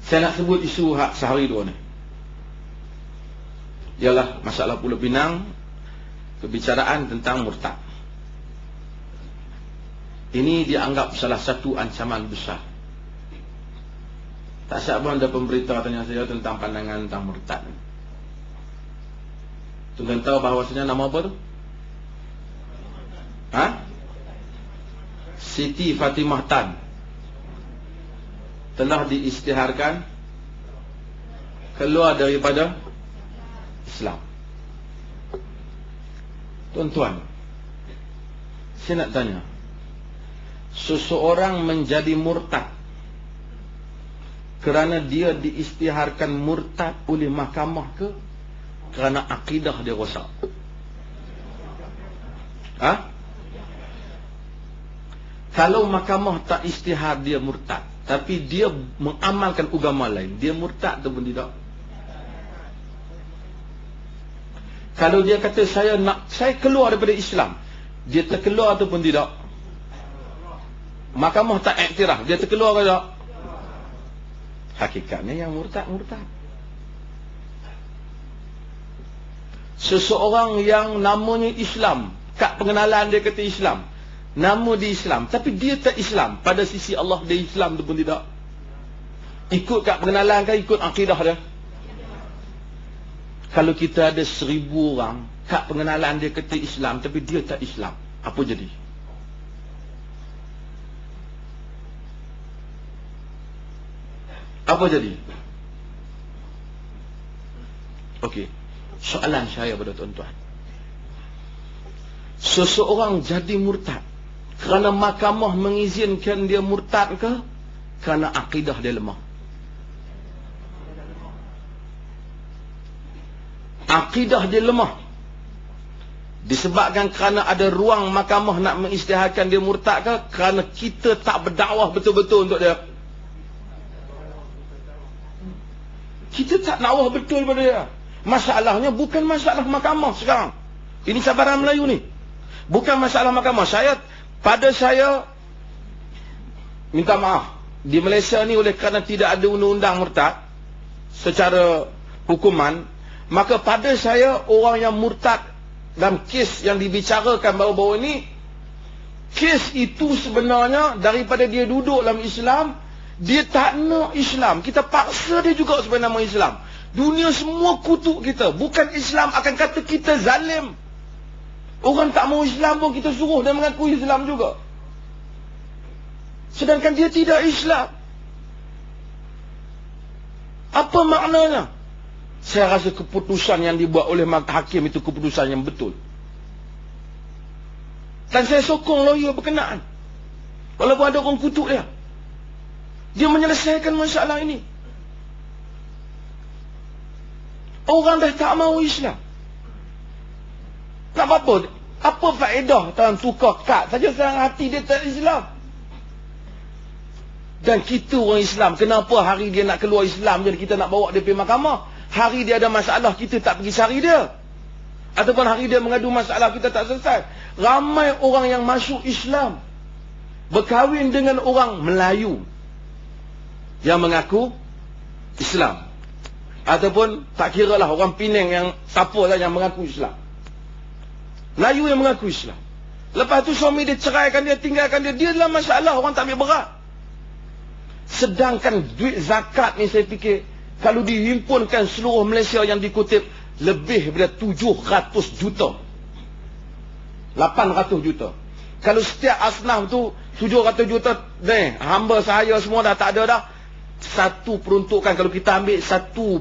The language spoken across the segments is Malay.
Saya nak sebut isu hak sehari dua ni. Ialah masalah Pulau Pinang, perbicaraan tentang murtad. Ini dianggap salah satu ancaman besar. Tak siap pun ada pemberitahu tanya saya tentang pandangan tentang murtad. Tuan tahu bahawasanya nama apa tu? Siti Fatimah Tan telah diisytiharkan keluar daripada Islam. Tuan-tuan, saya nak tanya, seseorang menjadi murtad kerana dia diisytiharkan murtad oleh mahkamah ke kerana akidah dia rosak? Kalau mahkamah tak isytihar dia murtad, tapi dia mengamalkan agama lain, dia murtad ataupun tidak? Kalau dia kata saya keluar daripada Islam, dia terkeluar ataupun tidak? Mahkamah tak iktiraf, dia terkeluar ke tak? Hakikatnya yang murtad. Seseorang yang namanya Islam, kad pengenalan dia kata Islam, nama dia Islam, tapi dia tak Islam, pada sisi Allah dia Islam tu pun tidak? Ikut kad pengenalan kan ikut akidah dia? Kalau kita ada 1000 orang, kad pengenalan dia kata Islam, tapi dia tak Islam, apa jadi? Apa jadi? Okey, soalan saya pada tuan-tuan, seseorang jadi murtad kerana mahkamah mengizinkan dia murtad ke kerana akidah dia lemah? Akidah dia lemah disebabkan kerana ada ruang mahkamah nak mengisytiharkan dia murtad ke kerana kita tak berdakwah betul-betul untuk dia? Kita tak dakwah betul pada dia. Masalahnya bukan masalah mahkamah sekarang. Ini cabaran Melayu ni. Bukan masalah mahkamah. Pada saya minta maaf, di Malaysia ni oleh kerana tidak ada undang-undang murtad secara hukuman, maka pada saya orang yang murtad dalam kes yang dibicarakan baru-baru ini, kes itu sebenarnya daripada dia duduk dalam Islam, dia tak nak Islam, kita paksa dia juga supaya nama Islam. Dunia semua kutuk kita. Bukan Islam akan kata kita zalim. Orang tak mau Islam pun kita suruh dan mengaku Islam juga, sedangkan dia tidak Islam. Apa maknanya? Saya rasa keputusan yang dibuat oleh hakim itu keputusan yang betul. Dan saya sokong lawyer berkenaan, walaupun ada orang kutuk dia, dia menyelesaikan masalah ini. Orang dah tak mau Islam, nak apa? Apa faedah dalam tukar kad saja serang hati dia tak Islam? Dan kita orang Islam, kenapa hari dia nak keluar Islam je kita nak bawa dia pergi mahkamah? Hari dia ada masalah kita tak pergi cari dia, ataupun hari dia mengadu masalah kita tak selesai. Ramai orang yang masuk Islam berkahwin dengan orang Melayu yang mengaku Islam, ataupun tak kira lah orang Penang yang siapa lah yang mengaku Islam, Melayu yang mengaku Islam. Lepas tu suami dia ceraikan dia, tinggalkan dia, dia dalam masalah, orang tak ambil berat. Sedangkan duit zakat ni saya fikir kalau dihimpunkan seluruh Malaysia yang dikutip, lebih daripada 700 juta, 800 juta. Kalau setiap asnaf tu 700 juta, hamba saya semua dah tak ada dah. Satu peruntukan, kalau kita ambil 1/7,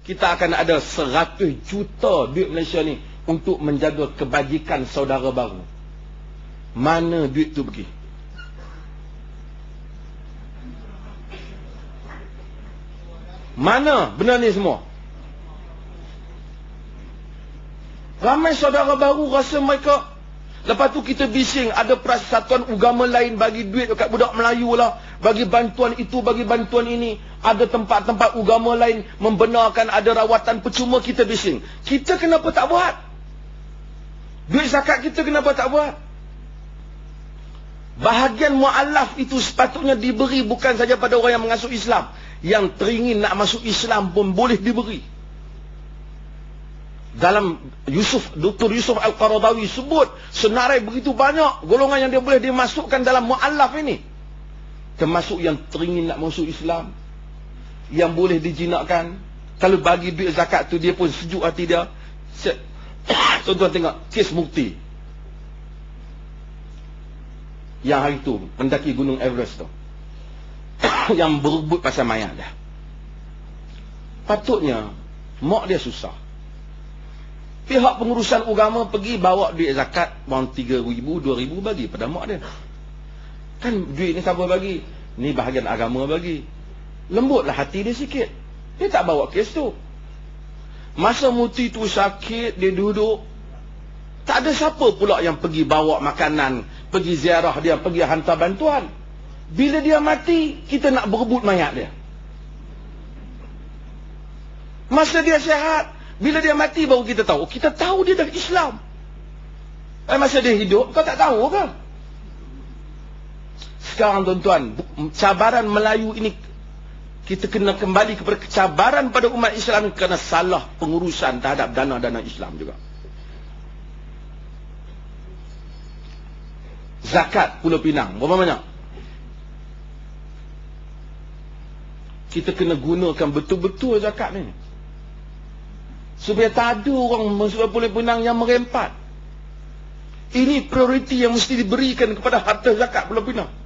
kita akan ada 100 juta duit Malaysia ni untuk menjaga kebajikan saudara baru. Mana duit tu pergi? Mana benda ni semua? Ramai saudara baru rasa mereka, lepas tu kita bising ada persatuan agama lain bagi duit dekat budak Melayu lah, bagi bantuan itu, bagi bantuan ini. Ada tempat-tempat agama lain membenarkan ada rawatan percuma, kita bising. Kita kenapa tak buat? Duit zakat kita kenapa tak buat? Bahagian mu'alaf itu sepatutnya diberi bukan saja pada orang yang mengasuh Islam. yang teringin nak masuk Islam pun boleh diberi. Dalam Dr. Yusuf Al-Qaradawi sebut senarai begitu banyak golongan yang dia boleh dimasukkan dalam mu'allaf ini. Termasuk yang teringin nak masuk Islam, yang boleh dijinakkan. Kalau bagi duit zakat tu dia pun sejuk hati dia. Tuan-tuan tengok kes Mukti yang hari tu mendaki Gunung Everest tu, yang berebut pasal mayat dah. Patutnya mak dia susah. Pihak pengurusan agama pergi bawa duit zakat wang 3,000, 2,000 bagi pada mak dia. Kan duit ni siapa bagi? Ni bahagian agama bagi. Lembutlah hati dia sikit. Dia tak bawa kes tu. Masa Mukti tu sakit, dia duduk, tak ada siapa pula yang pergi bawa makanan, pergi ziarah dia, pergi hantar bantuan. Bila dia mati, kita nak berebut mayat dia. Masa dia sihat, bila dia mati baru kita tahu. Kita tahu dia dah Islam. Masa dia hidup, kau tak tahu ke? Sekarang tuan-tuan, cabaran Melayu ini, kita kena kembali kepada kecabaran pada umat Islam kerana salah pengurusan terhadap dana-dana Islam juga. Zakat Pulau Pinang berapa banyak? Kita kena gunakan betul-betul zakat ni, supaya tak ada orang masuk Pulau Pinang yang merempat. Ini prioriti yang mesti diberikan kepada harta zakat Pulau Pinang.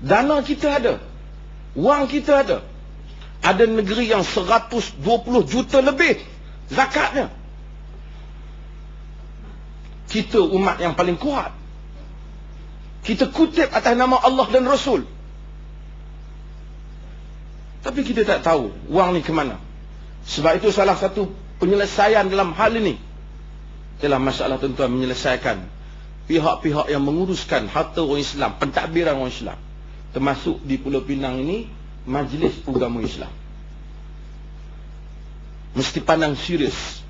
Dana kita ada, wang kita ada. Ada negeri yang 120 juta lebih zakatnya. Kita umat yang paling kuat, kita kutip atas nama Allah dan Rasul, tapi kita tak tahu wang ni ke mana. Sebab itu salah satu penyelesaian dalam hal ini ialah masalah tuan-tuan menyelesaikan pihak-pihak yang menguruskan harta orang Islam, pentadbiran orang Islam. Termasuk di Pulau Pinang ini Majlis Agama Islam mesti pandang serius